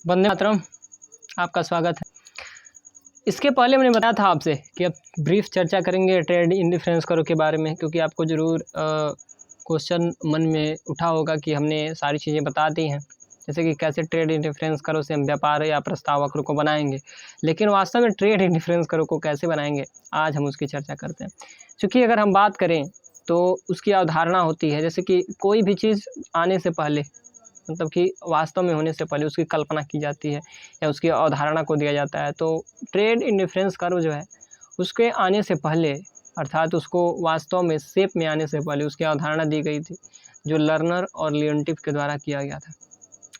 वंदे मातरम। आपका स्वागत है। इसके पहले मैंने बताया था आपसे कि अब ब्रीफ चर्चा करेंगे ट्रेड इंडिफरेंस करो के बारे में, क्योंकि आपको ज़रूर क्वेश्चन मन में उठा होगा कि हमने सारी चीज़ें बता दी हैं, जैसे कि कैसे ट्रेड इंडिफरेंस करो से हम व्यापार या प्रस्ताव वक्र को बनाएंगे, लेकिन वास्तव में ट्रेड इंडिफरेंस करो को कैसे बनाएंगे आज हम उसकी चर्चा करते हैं। क्योंकि अगर हम बात करें तो उसकी अवधारणा होती है, जैसे कि कोई भी चीज़ आने से पहले, मतलब कि वास्तव में होने से पहले उसकी कल्पना की जाती है या उसकी अवधारणा को दिया जाता है। तो ट्रेड इंडिफरेंस कर्व जो है उसके आने से पहले, अर्थात उसको वास्तव में शेप में आने से पहले उसकी अवधारणा दी गई थी, जो लर्नर और लियोनटिफ के द्वारा किया गया था,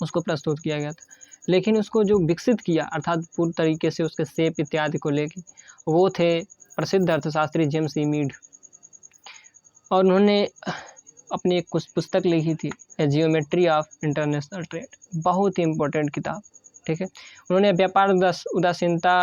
उसको प्रस्तुत किया गया था। लेकिन उसको जो विकसित किया, अर्थात पूर्ण तरीके से उसके शेप इत्यादि को लेके, वो थे प्रसिद्ध अर्थशास्त्री जेम्स ई मीड। और उन्होंने अपनी एक कुछ पुस्तक लिखी थी, ए जियोमेट्री ऑफ इंटरनेशनल ट्रेड, बहुत ही इम्पोर्टेंट किताब। ठीक है, उन्होंने व्यापार उदासीनता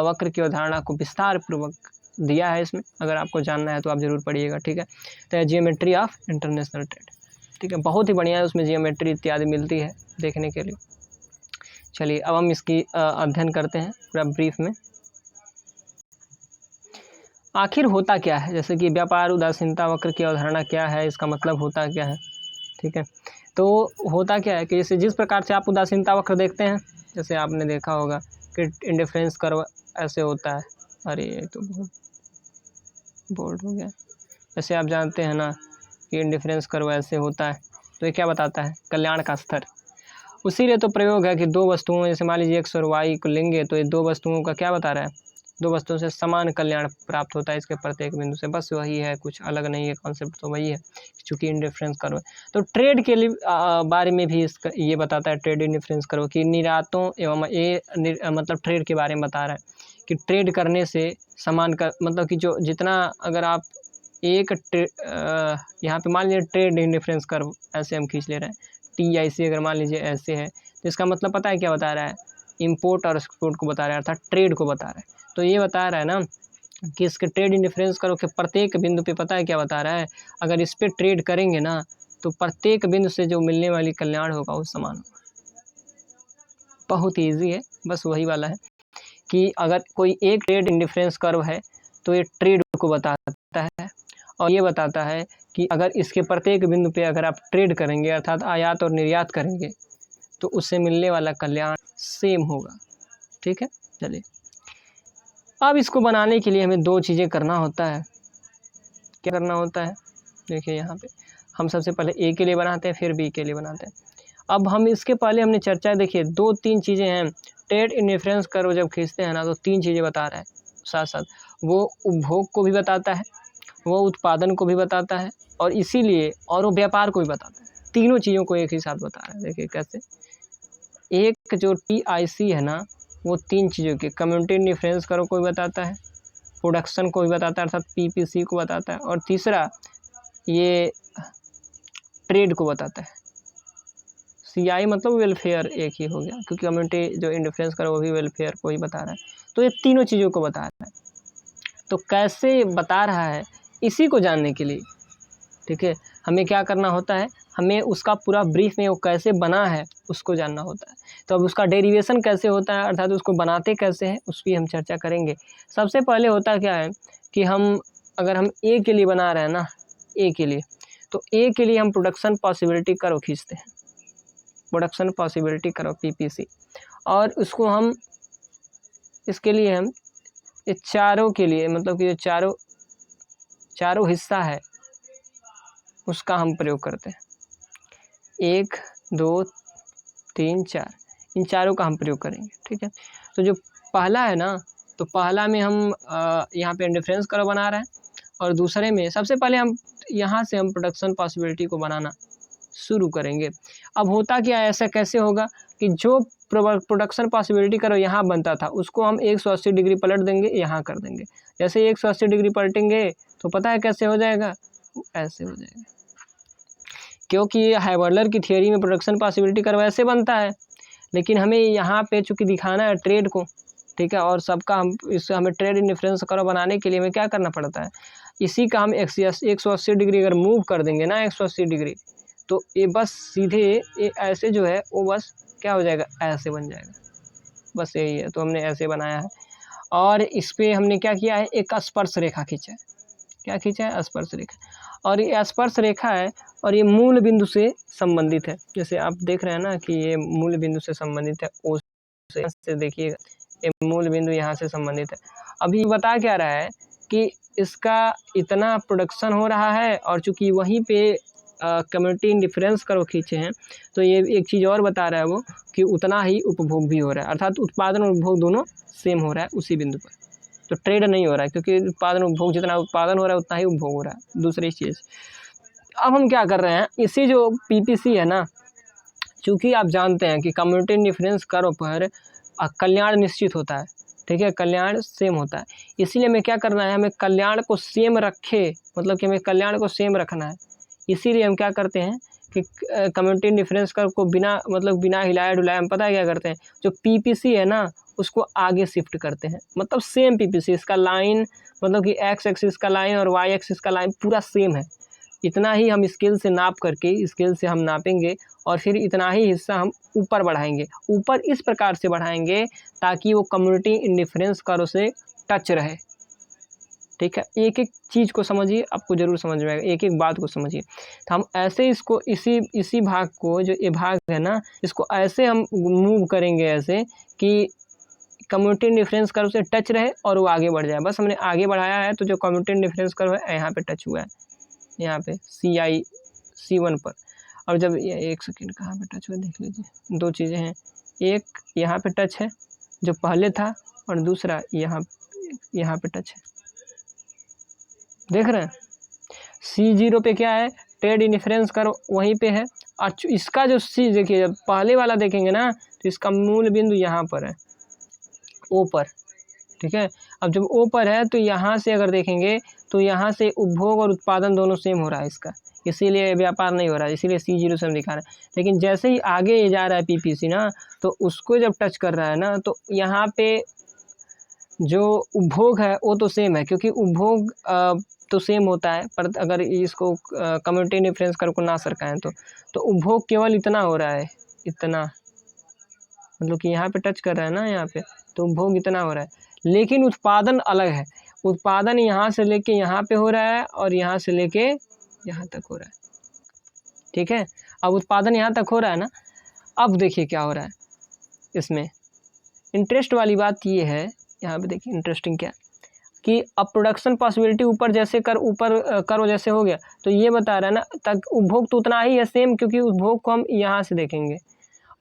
वक्र की अवधारणा को विस्तार पूर्वक दिया है इसमें, अगर आपको जानना है तो आप ज़रूर पढ़िएगा। ठीक है, तो जियोमेट्री ऑफ इंटरनेशनल ट्रेड, ठीक है, बहुत ही बढ़िया है, उसमें जियोमेट्री इत्यादि मिलती है देखने के लिए। चलिए अब हम इसकी अध्ययन करते हैं पूरा ब्रीफ में। आखिर होता क्या है, जैसे कि व्यापार उदासीनता वक्र की अवधारणा क्या है, इसका मतलब होता क्या है। ठीक है, तो होता क्या है कि जैसे जिस प्रकार से आप उदासीनता वक्र देखते हैं, जैसे आपने देखा होगा कि इंडिफरेंस कर्व ऐसे होता है। अरे ये तो बहुत बोल्ड हो गया। जैसे आप जानते हैं ना कि इंडिफरेंस कर्व ऐसे होता है, तो ये क्या बताता है, कल्याण का स्तर। उसी लिए तो प्रयोग है कि दो वस्तुओं, जैसे मान लीजिए एक्स और वाई को लेंगे, तो ये दो वस्तुओं का क्या बता रहा है, दो वस्तुओं से समान कल्याण प्राप्त होता है इसके प्रत्येक बिंदु से। बस वही है, कुछ अलग नहीं है, कॉन्सेप्ट तो वही है, चूँकि इंडिफरेंस कर्व। तो ट्रेड के लिए बारे में भी इसका ये बताता है, ट्रेड इंडिफरेंस कर्व की निर्यातों एवं मतलब ट्रेड के बारे में बता रहा है कि ट्रेड करने से समान का मतलब कि जो जितना, अगर आप एक यहाँ पे मान लीजिए ट्रेड इंडिफरेंस कर्व ऐसे हम खींच ले रहे हैं, TIC अगर मान लीजिए ऐसे है, तो इसका मतलब पता है क्या बता रहा है, इंपोर्ट और एक्सपोर्ट को बता रहा है, अर्थात ट्रेड को बता रहा है। तो ये बता रहा है ना कि इसके ट्रेड इंडिफरेंस कर्व के प्रत्येक बिंदु पे पता है क्या बता रहा है, अगर इस पे ट्रेड करेंगे ना तो प्रत्येक बिंदु से जो मिलने वाली कल्याण होगा वो समान होगा। बहुत ईजी है, बस वही वाला है कि अगर कोई एक ट्रेड इंडिफरेंस कर्व है तो ये ट्रेड को बताता है, और ये बताता है कि अगर इसके प्रत्येक बिंदु पे अगर आप ट्रेड करेंगे, अर्थात आयात और निर्यात करेंगे, तो उससे मिलने वाला कल्याण सेम होगा। ठीक है, चलिए अब इसको बनाने के लिए हमें दो चीज़ें करना होता है। क्या करना होता है, देखिए यहाँ पे हम सबसे पहले ए के लिए बनाते हैं, फिर बी के लिए बनाते हैं। अब हम इसके पहले हमने चर्चा, देखिए दो तीन चीज़ें हैं, ट्रेड इंडिफरेंस कर्व जब खींचते हैं ना तो तीन चीज़ें बता रहा है साथ साथ, वो उपभोग को भी बताता है, वो उत्पादन को भी बताता है, और इसीलिए और वो व्यापार को भी बताता है। तीनों चीज़ों को एक ही साथ बता रहा है। देखिए कैसे, एक जो TIC है ना, वो तीन चीज़ों के कम्युनिटी इंडिफरेंस कर्व को भी बताता है, प्रोडक्शन को भी बताता है अर्थात PPC को बताता है, और तीसरा ये ट्रेड को बताता है। CI मतलब वेलफेयर एक ही हो गया, क्योंकि कम्युनिटी जो इंडिफरेंस कर्व वो भी वेलफेयर को ही बता रहा है। तो ये तीनों चीज़ों को बता रहा है। तो कैसे बता रहा है, इसी को जानने के लिए, ठीक है, हमें क्या करना होता है, हमें उसका पूरा ब्रीफ में वो कैसे बना है उसको जानना होता है। तो अब उसका डेरिवेशन कैसे होता है, अर्थात उसको बनाते कैसे हैं, उसकी हम चर्चा करेंगे। सबसे पहले होता क्या है कि हम अगर हम ए के लिए बना रहे हैं ना, ए के लिए, तो ए के लिए हम प्रोडक्शन पॉसिबिलिटी कर्व खींचते हैं, प्रोडक्शन पॉसिबिलिटी कर्व PPC, और उसको हम इसके लिए हम ये चारों के लिए, मतलब कि जो चारों हिस्सा है उसका हम प्रयोग करते हैं। 1 2 3 4, इन चारों का हम प्रयोग करेंगे। ठीक है, तो जो पहला है ना, तो पहला में हम यहाँ पे इंडिफरेंस कर्व बना रहे हैं, और दूसरे में सबसे पहले हम यहाँ से हम प्रोडक्शन पॉसिबिलिटी को बनाना शुरू करेंगे। अब होता क्या है, ऐसा कैसे होगा कि जो प्रोडक्शन पॉसिबिलिटी कर्व यहाँ बनता था उसको हम 180 डिग्री पलट देंगे, यहाँ कर देंगे। जैसे 180 डिग्री पलटेंगे तो पता है कैसे हो जाएगा, ऐसे हो जाएगा, क्योंकि हाइवर्लर की थियोरी में प्रोडक्शन पॉसिबिलिटी कर्व ऐसे बनता है। लेकिन हमें यहाँ पे चूँकि दिखाना है ट्रेड को, ठीक है, और सबका हम इससे हमें ट्रेड इंडिफरेंस कर्व बनाने के लिए हमें क्या करना पड़ता है, इसी का हम 180 डिग्री अगर मूव कर देंगे ना, 180 डिग्री, तो ये बस सीधे ये ऐसे जो है वो बस क्या हो जाएगा, ऐसे बन जाएगा। बस यही है, तो हमने ऐसे बनाया है। और इस पे हमने क्या किया है, एक स्पर्श रेखा खींचा है। क्या खींचा है, स्पर्श रेखा। और ये स्पर्श रेखा है और ये मूल बिंदु से संबंधित है। जैसे आप देख रहे हैं ना कि ये मूल बिंदु से संबंधित है, ओ से देखिएगा, ये मूल बिंदु यहाँ से संबंधित है। अभी बता क्या रहा है कि इसका इतना प्रोडक्शन हो रहा है, और चूंकि वहीं पे कम्युनिटी इंडिफरेंस कर्व खींचे हैं, तो ये एक चीज़ और बता रहा है वो कि उतना ही उपभोग भी हो रहा है, अर्थात उत्पादन और उपभोग दोनों सेम हो रहा है उसी बिंदु पर। तो ट्रेड नहीं हो रहा है, क्योंकि उत्पादन उपभोग, जितना उत्पादन हो रहा है उतना ही उपभोग हो रहा है। दूसरी चीज़, अब हम क्या कर रहे हैं, इसी जो पीपीसी है ना, चूँकि आप जानते हैं कि कम्युनिटी इंडिफरेंस कर्व पर कल्याण निश्चित होता है, ठीक है, कल्याण सेम होता है। इसीलिए हमें क्या करना है, हमें कल्याण को सेम रखे, मतलब कि हमें कल्याण को सेम रखना है। इसीलिए हम क्या करते हैं कि कम्युनिटी इंडिफरेंस कर्व को बिना, मतलब बिना हिलाए डुलाए, हम पता है क्या करते हैं, जो पीपीसी है ना उसको आगे शिफ्ट करते हैं, मतलब सेम पीपीसी, इसका लाइन, मतलब कि एक्स एक्सिस का लाइन और वाई एक्सिस का लाइन पूरा सेम है। इतना ही हम स्केल से नाप करके, स्केल से हम नापेंगे और फिर इतना ही हिस्सा हम ऊपर बढ़ाएंगे। ऊपर इस प्रकार से बढ़ाएंगे ताकि वो कम्युनिटी इंडिफरेंस कर्व से टच रहे, ठीक है। एक एक चीज़ को समझिए, आपको ज़रूर समझ में आएगा, एक एक बात को समझिए। तो हम ऐसे इसको, इसी भाग को, जो ये भाग है ना, इसको ऐसे हम मूव करेंगे ऐसे कि कम्युनिटी इंडिफरेंस कर्व से टच रहे और वो आगे बढ़ जाए। बस हमने आगे बढ़ाया है, तो जो कम्युनिटी इंडिफरेंस कर्व है यहाँ पे टच हुआ है, यहाँ पे C1 पर। और जब ये, एक सेकेंड, कहाँ पे टच हुआ देख लीजिए, दो चीज़ें हैं, एक यहाँ पे टच है जो पहले था, और दूसरा यहाँ पे टच है, देख रहे हैं। C0 पे क्या है, ट्रेड इंडिफरेंस कर्व वहीं पे है। और इसका जो C, देखिए जब पहले वाला देखेंगे ना, तो इसका मूल बिंदु यहाँ पर है, O पर, ठीक है। अब जब O पर है तो यहाँ से अगर देखेंगे तो यहाँ से उपभोग और उत्पादन दोनों सेम हो रहा है इसका, इसीलिए व्यापार नहीं हो रहा है, इसीलिए C0 से हम दिखा रहे हैं। लेकिन जैसे ही आगे ये जा रहा है पीपीसी ना, तो उसको जब टच कर रहा है ना, तो यहाँ पे जो उपभोग है वो तो सेम है, क्योंकि उपभोग तो सेम होता है, पर अगर इसको कम्युनिटी इंडिफरेंस कर्व को ना सरकाएं तो उपभोग केवल इतना हो रहा है, इतना, मतलब कि यहाँ पे टच कर रहा है ना, यहाँ पे, तो उपभोग इतना हो रहा है। लेकिन उत्पादन अलग है, उत्पादन यहाँ से लेके यहाँ पे हो रहा है और यहाँ से लेके यहाँ तक हो रहा है, ठीक है। अब उत्पादन यहाँ तक हो रहा है ना, अब देखिए क्या हो रहा है इसमें। इंटरेस्ट वाली बात ये है, यहाँ पे देखिए इंटरेस्टिंग क्या, कि अब प्रोडक्शन पॉसिबिलिटी ऊपर जैसे ऊपर करो जैसे हो गया, तो ये बता रहा है ना, तक उपभोग तो उतना ही है सेम, क्योंकि उपभोग को हम यहाँ से देखेंगे,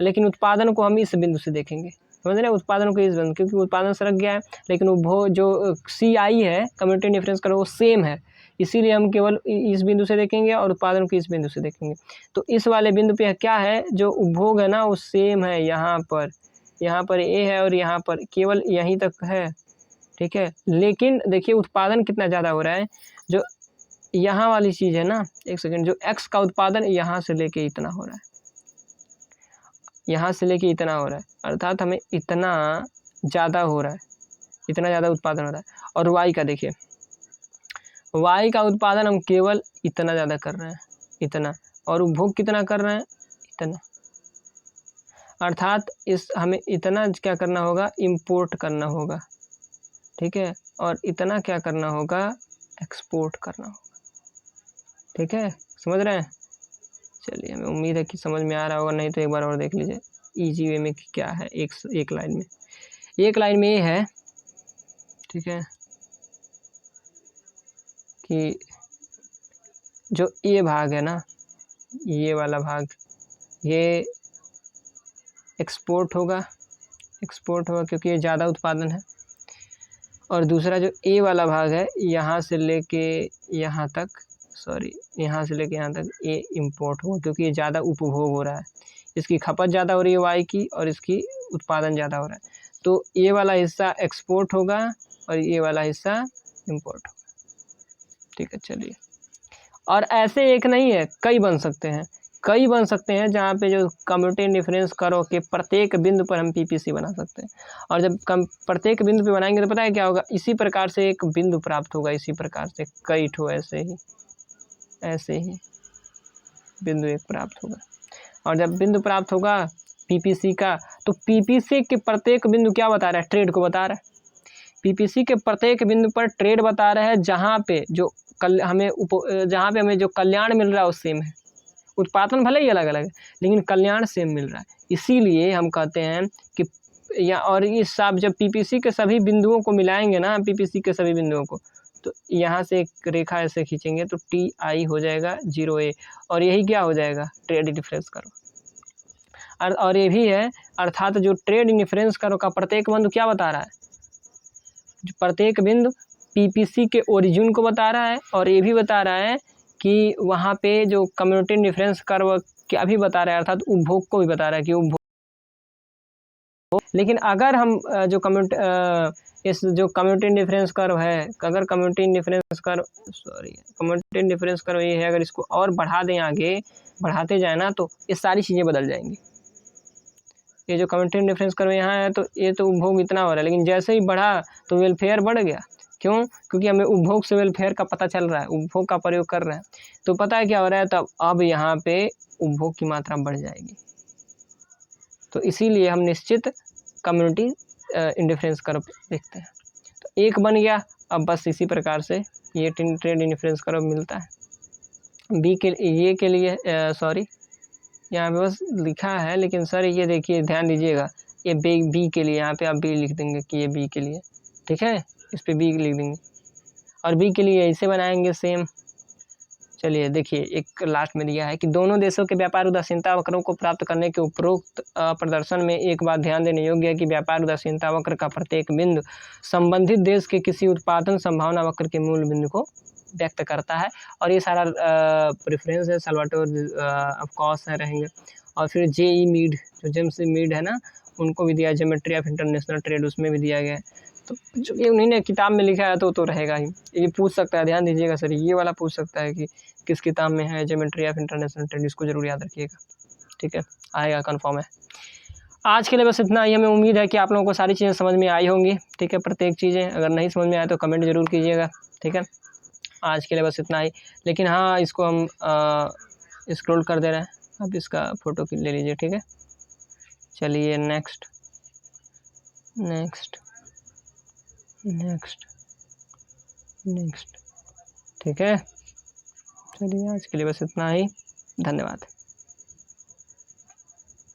लेकिन उत्पादन को हम इस बिंदु से देखेंगे, समझ रहे हैं, उत्पादन को इस बिंदु, क्योंकि उत्पादन सरक गया है, लेकिन उपभोग जो CI है, कम्युनिटी इंडिफरेंस कर्व, वो सेम है, इसीलिए हम केवल इस बिंदु से देखेंगे और उत्पादन को इस बिंदु से देखेंगे। तो इस वाले बिंदु पे क्या है, जो उपभोग है ना वो सेम है, यहाँ पर A है और यहाँ पर केवल यहीं तक है, ठीक है। लेकिन देखिए उत्पादन कितना ज़्यादा हो रहा है, जो यहाँ वाली चीज़ है ना, एक सेकेंड, जो X का उत्पादन यहाँ से लेके इतना हो रहा है, यहाँ से लेके इतना हो रहा है, अर्थात हमें इतना ज़्यादा हो रहा है, इतना ज़्यादा उत्पादन हो रहा है। और Y का देखिए, Y का उत्पादन हम केवल इतना ज़्यादा कर रहे हैं, इतना, और उपभोग कितना कर रहे हैं, इतना, अर्थात हमें इतना क्या करना होगा, इंपोर्ट करना होगा, ठीक है, और इतना क्या करना होगा, एक्सपोर्ट करना होगा, ठीक है, समझ रहे हैं। चलिए, हमें उम्मीद है कि समझ में आ रहा होगा, नहीं तो एक बार और देख लीजिए इजी वे में क्या है। एक लाइन में ये है, ठीक है, कि जो ये भाग है ना, ये वाला भाग, ये एक्सपोर्ट होगा क्योंकि ये ज़्यादा उत्पादन है, और दूसरा जो ए वाला भाग है, यहाँ से लेके यहाँ तक, यहाँ से लेके यहाँ तक ये इंपोर्ट होगा, क्योंकि ये ज़्यादा उपभोग हो रहा है, इसकी खपत ज़्यादा हो रही है वाई की, और इसकी उत्पादन ज़्यादा हो रहा है। तो ये वाला हिस्सा एक्सपोर्ट होगा और ये वाला हिस्सा इंपोर्ट होगा, ठीक है। चलिए, और ऐसे एक नहीं है, कई बन सकते हैं, जहाँ पे जो कम्युनिटी इंडिफरेंस कर्व के प्रत्येक बिंदु पर हम पीपीसी बना सकते हैं। और जब प्रत्येक बिंदु पे बनाएंगे तो पता है क्या होगा, इसी प्रकार से एक बिंदु प्राप्त होगा, इसी प्रकार से कई ठो ऐसे ही बिंदु एक प्राप्त होगा। और जब बिंदु प्राप्त होगा पीपीसी का, तो पीपीसी के प्रत्येक बिंदु क्या बता रहा है, ट्रेड को बता रहा है। पीपीसी के प्रत्येक बिंदु पर ट्रेड बता रहा है जहाँ पे जो जहाँ पे हमें जो कल्याण मिल रहा है वो सेम है। उत्पादन भले ही अलग अलग है लेकिन कल्याण सेम मिल रहा है, इसीलिए हम कहते हैं कि या और इस आप जब पीपीसी के सभी बिंदुओं को मिलाएंगे ना, पीपीसी के सभी बिंदुओं को, तो यहाँ से एक रेखा ऐसे खींचेंगे तो टी आई हो जाएगा 0A, और यही क्या हो जाएगा, ट्रेड डिफरेंस कर्व। और ये भी है, अर्थात जो ट्रेड डिफरेंस कर्व का प्रत्येक बिंदु क्या बता रहा है, जो प्रत्येक बिंदु पीपीसी के ओरिजिन को बता रहा है, और ये भी बता रहा है कि वहाँ पे जो कम्युनिटी डिफरेंस कर्व क्या भी बता रहा है, अर्थात उपभोग को भी बता रहा है कि उपभोग। लेकिन अगर हम जो इस जो कम्युनिटी डिफरेंस कर्व है, अगर कम्युनिटी डिफरेंस कर्व ये है, अगर इसको और बढ़ा दें, आगे बढ़ाते जाए ना, तो ये सारी चीज़ें बदल जाएंगी। ये जो कम्युनिटी डिफरेंस कर्व यहाँ है, तो ये तो उपभोग इतना हो रहा है, लेकिन जैसे ही बढ़ा तो वेलफेयर बढ़ गया। क्यों? क्योंकि हमें उपभोग से वेलफेयर का पता चल रहा है, उपभोग का प्रयोग कर रहे हैं, तो पता है क्या हो रहा है, तब अब यहाँ पे उपभोग की मात्रा बढ़ जाएगी। तो इसीलिए हम निश्चित कम्युनिटी इंडिफरेंस कर्व देखते हैं। तो एक बन गया। अब बस इसी प्रकार से ये ट्रेड इंडिफरेंस कर्व मिलता है। बी के ये के लिए सॉरी, यहाँ पे बस लिखा है, लेकिन सर ये देखिए ध्यान दीजिएगा, ये बी के लिए यहाँ पे आप बी लिख देंगे कि ये बी के लिए, ठीक है, इस पे बी लिख देंगे, और बी के लिए ऐसे बनाएंगे सेम। चलिए देखिए, एक लास्ट में दिया है कि दोनों देशों के व्यापार उदासीनता वक्रों को प्राप्त करने के उपरोक्त प्रदर्शन में एक बात ध्यान देने योग्य है कि व्यापार उदासीनता वक्र का प्रत्येक बिंदु संबंधित देश के किसी उत्पादन संभावना वक्र के मूल बिंदु को व्यक्त करता है। और ये सारा प्रेफरेंस है, साल्वाडोर ऑफ कॉस है रहेंगे, और फिर जेई मीड, जो जेम्स मीड है ना, उनको भी दिया, ज्योमेट्री ऑफ इंटरनेशनल ट्रेड, उसमें भी दिया गया है। तो जो ये उन्हीं ने किताब में लिखा है तो रहेगा ही। ये पूछ सकता है, ध्यान दीजिएगा सर, ये वाला पूछ सकता है कि किस किताब में है ज्योमेट्री ऑफ इंटरनेशनल ट्रेड, इसको जरूर याद रखिएगा, ठीक है, आएगा कन्फर्म है। आज के लिए बस इतना ही। हमें उम्मीद है कि आप लोगों को सारी चीज़ें समझ में आई होंगी, ठीक है, प्रत्येक चीज़ें। अगर नहीं समझ में आए तो कमेंट जरूर कीजिएगा, ठीक है। आज के लिए बस इतना ही। लेकिन हाँ, इसको हम स्क्रॉल कर दे रहे हैं, अब इसका फ़ोटो ले लीजिए, ठीक है। चलिए नेक्स्ट नेक्स्ट नेक्स्ट नेक्स्ट, ठीक है। चलिए आज के लिए बस इतना ही, धन्यवाद।